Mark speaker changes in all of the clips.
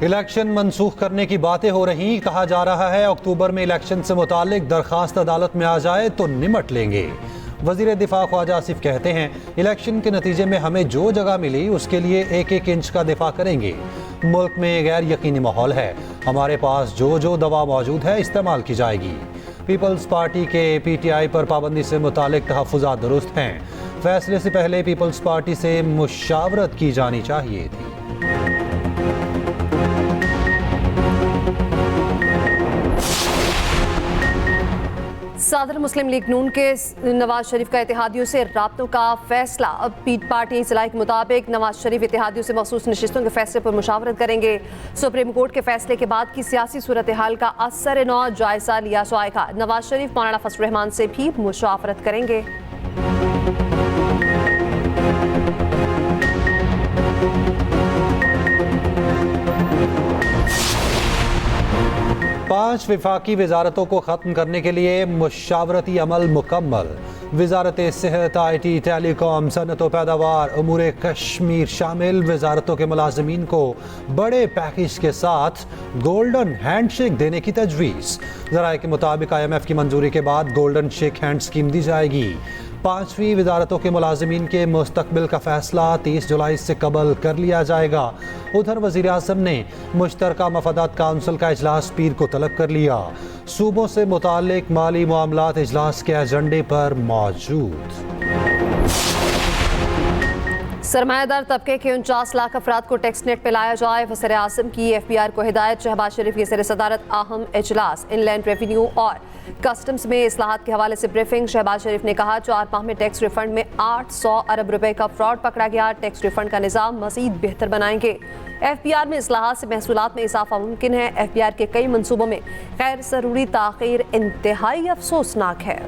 Speaker 1: Election मनसूख करने की बातें हो रही, कहा जा रहा है अक्टूबर में इलेक्शन से मुतालिक दरखास्त अदालत में आ जाए तो निमट लेंगे। वजीर दिफा ख्वाजा आसिफ कहते हैं इलेक्शन के नतीजे में हमें जो जगह मिली उसके लिए एक एक इंच का दिफा करेंगे। मुल्क में गैर यकीनी माहौल है, हमारे पास जो दवा मौजूद है इस्तेमाल की जाएगी। पीपल्स पार्टी के PTI पर पाबंदी से मुतालिक तहफ़्फ़ुज़ात दुरुस्त हैं, फैसले से पहले पीपल्स पार्टी से मुशावरत की जानी चाहिए थी।
Speaker 2: सदर मुस्लिम लीग नून के नवाज शरीफ का इत्तेहादियों से राब्तों का फैसला। अब पीट पार्टी सलाह के मुताबिक नवाज शरीफ इत्तेहादियों से मखसूस नशिस्तों के फैसले पर मुशावरत करेंगे। सुप्रीम कोर्ट के फैसले के बाद की सियासी सूरत हाल का असर नौ जायजा लिया जाएगा। नवाज शरीफ मौलाना फजल रहमान से भी मुशावरत करेंगे।
Speaker 1: 5 वफाकी वजारतों को ख़त्म करने के लिए मुशावरती अमल मुकम्मल। वजारत सेहत, IT, टेलीकॉम, सनत व पैदावार, उमूर कश्मीर शामिल वजारतों के मुलाजमीन को बड़े पैकेज के साथ गोल्डन हैंडशेक देने की तजवीज़। ज़राए के मुताबिक IMF की मंजूरी के बाद गोल्डन शेक हैंड स्कीम दी जाएगी। 5वीं वजारतों के मुलाजमीन के मुस्तकबिल का फैसला 30 जुलाई से कबल कर लिया जाएगा। उधर वज़ीर आज़म ने मुश्तरका मफादात काउंसिल का इजलास पीर को तलब कर लिया। सूबों से मुताल्लिक माली मामलात इजलास के एजेंडे पर मौजूद।
Speaker 2: सरमायादार तबके के 49 लाख अफराद को टैक्स नेट पे लाया जाए। वज़ीर आज़म की FBR को हिदायत। शहबाज शरीफ की ज़ेर सदारत अहम इजलास। इनलैंड रेवेन्यू और कस्टम्स में इस्लाहात के हवाले से ब्रीफिंग। शहबाज शरीफ ने कहा 4 माह में टैक्स रिफंड में 800 अरब रुपए का फ्रॉड पकड़ा गया। टैक्स रिफंड का निज़ाम मज़ीद बेहतर बनाएंगे। FBR में इस्लाहात से महसूलात में इजाफा मुमकिन है। FBR के कई मनसूबों में गैर ज़रूरी ताख़ीर इंतहाई अफसोसनाक है।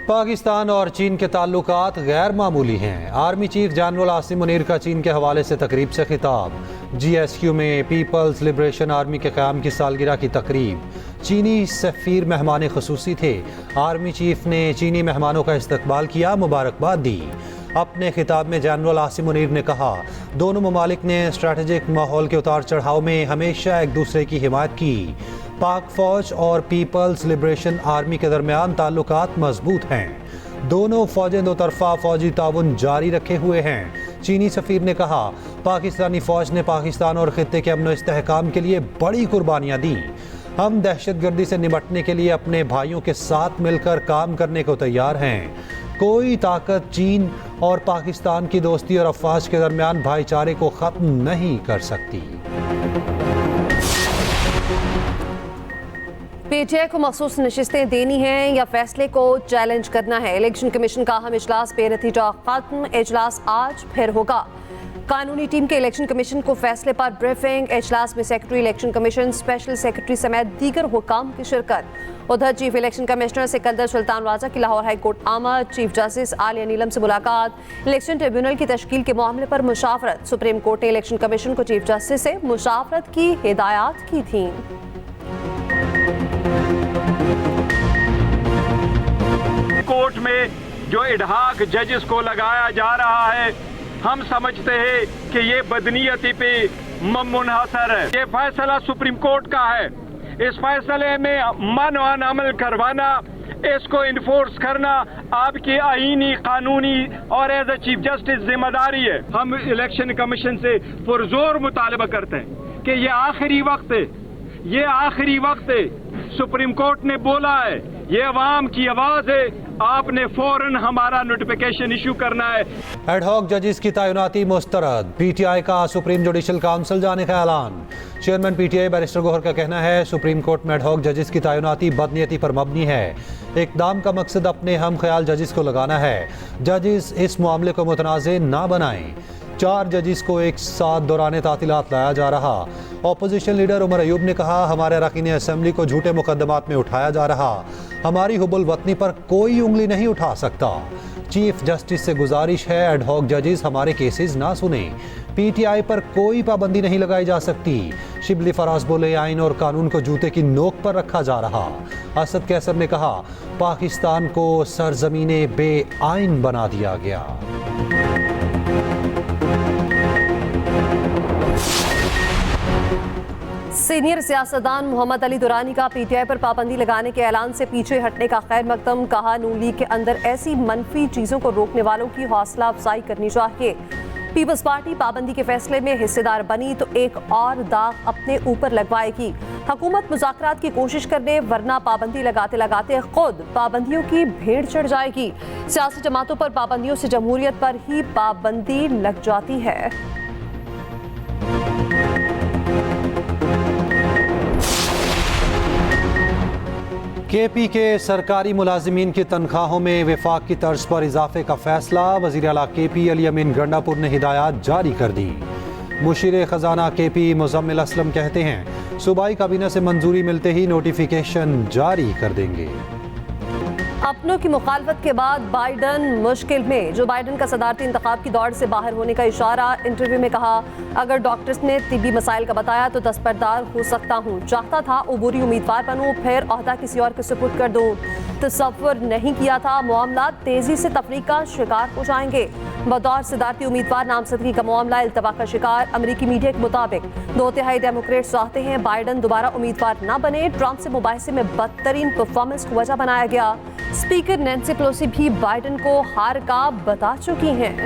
Speaker 1: पाकिस्तान और चीन के ताल्लुकात गैर मामूली हैं। Army chief general Asim Munir का चीन के हवाले से तकरीब से खिताब। GSQ में पीपल्स लिबरेशन आर्मी के क़याम की सालगिरह की तकरीब। चीनी सफ़ीर मेहमान ख़ुसूसी थे। आर्मी चीफ ने चीनी मेहमानों का इस्तकबाल किया, मुबारकबाद दी। अपने खिताब में जनरल आसिम मुनीर ने कहा दोनों ममालिक ने स्ट्रेटेजिक माहौल के उतार चढ़ाव में हमेशा एक दूसरे की हिमायत की। पाक फ़ौज और पीपल्स लिबरेशन आर्मी के दरमियान ताल्लुकात मजबूत हैं। दोनों फ़ौजें दो तरफ़ा फ़ौजी ताउन जारी रखे हुए हैं। चीनी सफ़ीर ने कहा पाकिस्तानी फ़ौज ने पाकिस्तान और ख़ित्ते के अमन व इस्तेहकाम के लिए बड़ी कुर्बानियाँ दी। हम दहशतगर्दी से निपटने के लिए अपने भाइयों के साथ मिलकर काम करने को तैयार हैं। कोई ताकत चीन और पाकिस्तान की दोस्ती और अफवाज के दरमियान भाईचारे को ख़त्म नहीं कर सकती।
Speaker 2: PTI को मखसूस नशिस्तें देनी हैं या फैसले को चैलेंज करना है। इलेक्शन कमीशन का अहम इजलास बेनतीजा खत्म। इजलास आज फिर होगा। कानूनी टीम के इलेक्शन कमीशन को फैसले पर ब्रीफिंग। इजलास में secretary election commission, special secretary समेत दीगर हुकाम की शिरकत। उधर chief election commissioner Sikandar Sultan Raja की लाहौर हाई कोर्ट आमद। चीफ जस्टिस आलिया नीलम से मुलाकात। इलेक्शन ट्रिब्यूनल की तश्कील के मामले पर मुशावरत। सुप्रीम कोर्ट ने इलेक्शन कमीशन को चीफ जस्टिस से मुशावरत की हिदायत की थी।
Speaker 3: कोर्ट में जो इडहाक जजेस को लगाया जा रहा है, हम समझते हैं कि ये बदनीयती पे मुनहसर है। ये फैसला सुप्रीम कोर्ट का है। इस फैसले में मनवान अमल करवाना, इसको इन्फोर्स करना आपकी आईनी, कानूनी और एज ए चीफ जस्टिस जिम्मेदारी है। हम इलेक्शन कमीशन से पुरजोर मुतालबा करते हैं कि ये आखिरी वक्त है, ये आखिरी वक्त है। सुप्रीम कोर्ट ने बोला है, ये अवाम की आवाज है, आपने फौरन हमारा नोटिफिकेशन इशू करना है।
Speaker 1: एडहॉक जजेस की तैनाती मुस्तरद। PTI का सुप्रीम जुडिशल काउंसिल जाने का ऐलान। चेयरमैन PTI बैरिस्टर गौहर का कहना है सुप्रीम कोर्ट में एडहॉक जजेस की तैनाती बदनीयती पर मबनी है। इक़दाम का मकसद अपने हम ख्याल जजेस को लगाना है। जजेस इस मामले को मुतनाज़ ना बनाएं। 4 जजेस को एक साथ दौरान तातीलात लाया जा रहा। अपोजिशन लीडर उमर अयूब ने कहा हमारे अरकान असम्बली को झूठे मुकदमात में उठाया जा रहा। हमारी हुबुल वतनी पर कोई उंगली नहीं उठा सकता। चीफ जस्टिस से गुजारिश है एडहॉक जजेस हमारे केसेस ना सुने। PTI पर कोई पाबंदी नहीं लगाई जा सकती। शिबली फराज बोले, आइन और कानून को जूते की नोक पर रखा जा रहा। असद कैसर ने कहा, पाकिस्तान को सरजमीने बे आइन बना दिया गया।
Speaker 2: सीनियर सियासतदान मोहम्मद अली दुरानी का पीटीआई पर पाबंदी लगाने के ऐलान से पीछे हटने का खैर मकदम। कहा, नून लीग के अंदर ऐसी मनफी चीजों को रोकने वालों की हौसला अफजाई करनी चाहिए। पीपल्स पार्टी पाबंदी के फैसले में हिस्सेदार बनी तो एक और दाग अपने ऊपर लगवाएगी। हुकूमत मुज़ाकरात की कोशिश करने, वरना पाबंदी लगाते लगाते खुद पाबंदियों की भेड़ चढ़ जाएगी। सियासी जमातों पर पाबंदियों से जमहूरियत पर ही पाबंदी लग जाती है।
Speaker 1: केपी के सरकारी मुलाजिमीन की तनख्वाहों में विफाक की तर्ज पर इजाफे का फैसला। वज़ीर आला केपी अली अमीन गंडापुर ने हिदायत जारी कर दी। मुशीर खजाना केपी मुजम्मिल असलम कहते हैं, सूबाई काबीना से मंजूरी मिलते ही नोटिफिकेशन जारी कर देंगे।
Speaker 2: अपनों की मुखालफत के बाद बाइडन मुश्किल में। जो बाइडन का सदारती इंतखाब की दौड़ से बाहर होने का इशारा। इंटरव्यू में कहा, अगर डॉक्टर्स ने तिब्बी मसाइल का बताया तो दस्तबरदार हो सकता हूँ। चाहता था अबूरी उम्मीदवार बनूँ, फिर ओहदा किसी और के सुपुर्द कर दूँ। तसव्वुर नहीं किया था मामला तेजी से तफरीक का शिकार हो जाएंगे। बतौर सदारती उम्मीदवार नामजदगी का मामला इल्तवा का शिकार। अमरीकी मीडिया के मुताबिक 2/3 डेमोक्रेट चाहते हैं बाइडन दोबारा उम्मीदवार न बने। ट्रंप से मुबाहिसे में बदतरीन परफॉर्मेंस को वजह बनाया गया। स्पीकर नैंसी पेलोसी भी बाइडन को हार का बता चुकी हैं।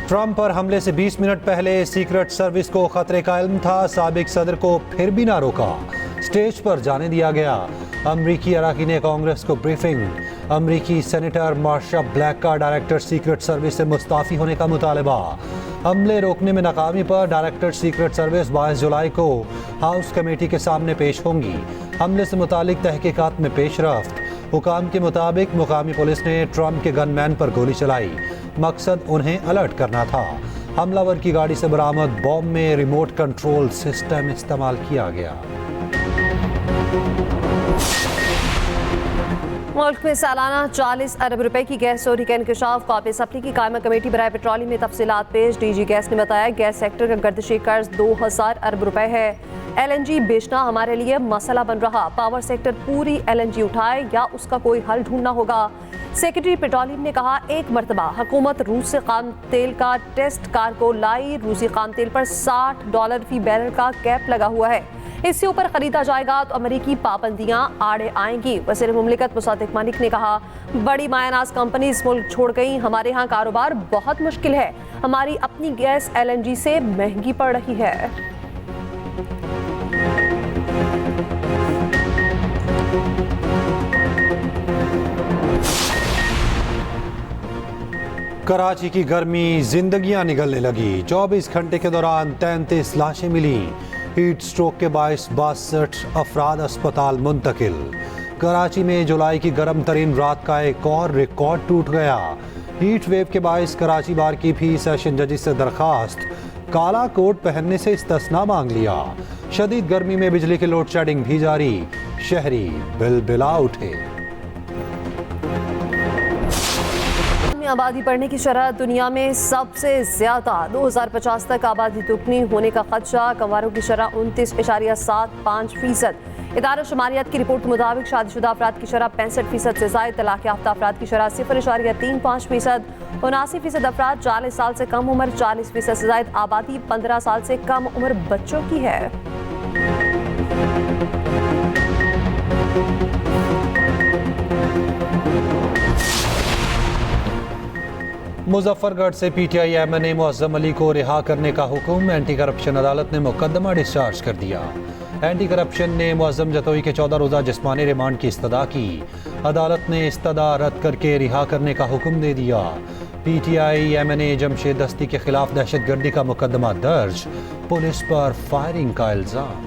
Speaker 1: ट्रंप पर हमले से 20 मिनट पहले सीक्रेट सर्विस को खतरे का इल्म था। साबिक सदर को फिर भी ना रोका, स्टेज पर जाने दिया गया। अमरीकी अराकीन ने कांग्रेस को ब्रीफिंग। अमरीकी सेनेटर मार्शा ब्लैक का डायरेक्टर सीक्रेट सर्विस से मुस्ताफी होने का मुतालबा। हमले रोकने में नाकामी पर डायरेक्टर सीक्रेट सर्विस 22 जुलाई को हाउस कमेटी के सामने पेश होंगी। हमले से मुतालिक तहकीकात में पेशरफ्त। हुकाम के मुताबिक मुकामी पुलिस ने ट्रंप के गनमैन पर गोली चलाई। मकसद उन्हें अलर्ट करना था। हमलावर की गाड़ी से बरामद बॉम्ब में रिमोट कंट्रोल सिस्टम इस्तेमाल किया गया।
Speaker 2: मुल्क में सालाना 40 अरब रुपए की गैस चोरी का इंकशाफ। कॉपी सप्लाई की कायमा कमेटी बराए पेट्रोलियम में तफसीलात पेश। डीजी गैस ने बताया, गैस सेक्टर का गर्दिशी कर्ज 2000 अरब रुपए है। LNG बेचना हमारे लिए मसला बन रहा। पावर सेक्टर पूरी LNG उठाए या उसका कोई हल ढूंढना होगा। सेक्रेटरी पेट्रोलियम ने कहा, एक मरतबा हुकूमत रूस से खाम तेल का टेस्ट कार्गो लाई। रूसी खाम तेल पर $60 फी बैरल का कैप लगा हुआ है। इससे ऊपर खरीदा जाएगा तो अमेरिकी पाबंदियां आड़े आएंगी। वज़ीर मुमलिकत मुसादिक मानिक ने कहा, बड़ी मायानाज कंपनी इस मुल्क छोड़ गई। हमारे यहाँ कारोबार बहुत मुश्किल है। हमारी अपनी गैस LNG से महंगी पड़ रही है।
Speaker 1: कराची की गर्मी जिंदगियां निगलने लगी। 24 घंटे के दौरान 33 लाशें मिली। हीट स्ट्रोक के बायस 62 अफराद अस्पताल मुंतकिल। कराची में जुलाई की गर्म तरीन रात का एक और रिकॉर्ड टूट गया। हीट वेव के बायस कराची बार की भी सेशन जजेस से दरखास्त। काला कोट पहनने से इस्तिस्ना मांग लिया। शदीद गर्मी में बिजली की लोड शेडिंग भी जारी। शहरी बिलबिला उठे।
Speaker 2: आबादी बढ़ने की शरह दुनिया में सबसे ज्यादा। 2050 तक आबादी दुगनी होने का खदशा। कमवारों की शरह 29.75%। इदारा शुमारियात की रिपोर्ट के मुताबिक शादीशुदा अफराद की शरह 65% से ज्यादा। तलाक याफ्ता अफराद की शरह 0.35%। 79% अफराद 40 साल से कम उम्र। 40% से ज्यादा आबादी 15 साल से कम उम्र बच्चों की है।
Speaker 1: मुजफ्फरगढ़ से PTI MNA मुअज्जम अली को रिहा करने का हुक्म। एंटी करप्शन अदालत ने मुकदमा डिस्चार्ज कर दिया। एंटी करप्शन ने मुअज्जम जतोई के 14 रोज़ा जिस्मानी रिमांड की इस्तदा की। अदालत ने इस्तदा रद्द करके रिहा करने का हुक्म दे दिया। PTI MNA जमशेद दस्ती के खिलाफ दहशतगर्दी का मुकदमा दर्ज। पुलिस पर फायरिंग का इल्जाम।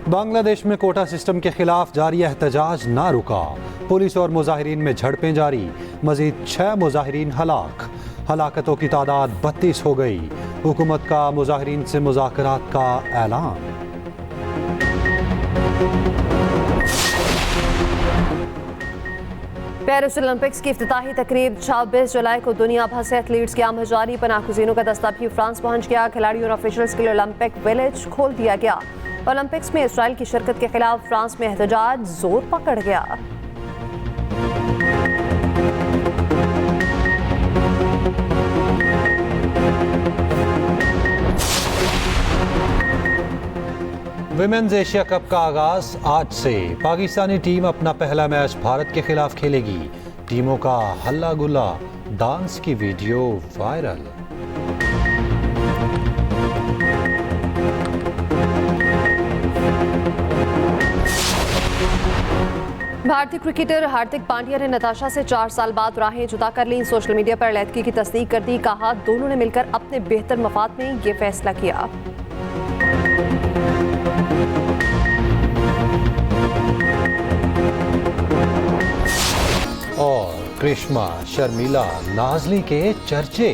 Speaker 1: बांग्लादेश में कोटा सिस्टम के खिलाफ जारी एहतजाज ना रुका। पुलिस और मुजाहिरीन में झड़पें जारी। मजीद 6 मुजाहिरीन हलाक। हलाकतों की तादाद 32 हो गई। हुकूमत का मुजाहिरीन से मुज़ाकरात का ऐलान।
Speaker 2: पेरिस ओलंपिक्स की इफ्तिताही तकरीब 26 जुलाई को दुनिया भर से एथलीट्स की आमहजारी पर नाखुजीनों का दस्ता भी फ्रांस पहुंच गया। खिलाड़ियों और ऑफिशियल्स के लिए ओलंपिक विलेज खोल दिया गया। ओलंपिक्स में इसराइल की शिरकत के खिलाफ फ्रांस में एहतजाज जोर पकड़ गया।
Speaker 1: विमेंस एशिया कप का आगाज आज से। पाकिस्तानी टीम अपना पहला मैच भारत के खिलाफ खेलेगी। टीमों का हल्ला गुल्ला, डांस की वीडियो वायरल।
Speaker 2: भारतीय क्रिकेटर हार्दिक पांड्या ने नताशा से 4 साल बाद राहें जुदा कर ली। सोशल मीडिया पर अलैदगी की तस्दीक कर दी। कहा, दोनों ने मिलकर अपने बेहतर मफाद में ये फैसला किया।
Speaker 1: और करिश्मा, शर्मिला, नाज़ली के चर्चे।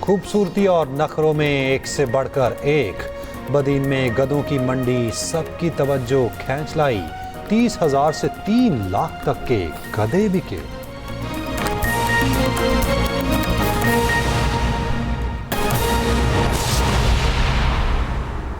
Speaker 1: खूबसूरती और नखरों में एक से बढ़कर एक। बदीन में गधों की मंडी सबकी तवज्जो खींच लाई। 30,000 से 3 लाख तक के गधे बिके।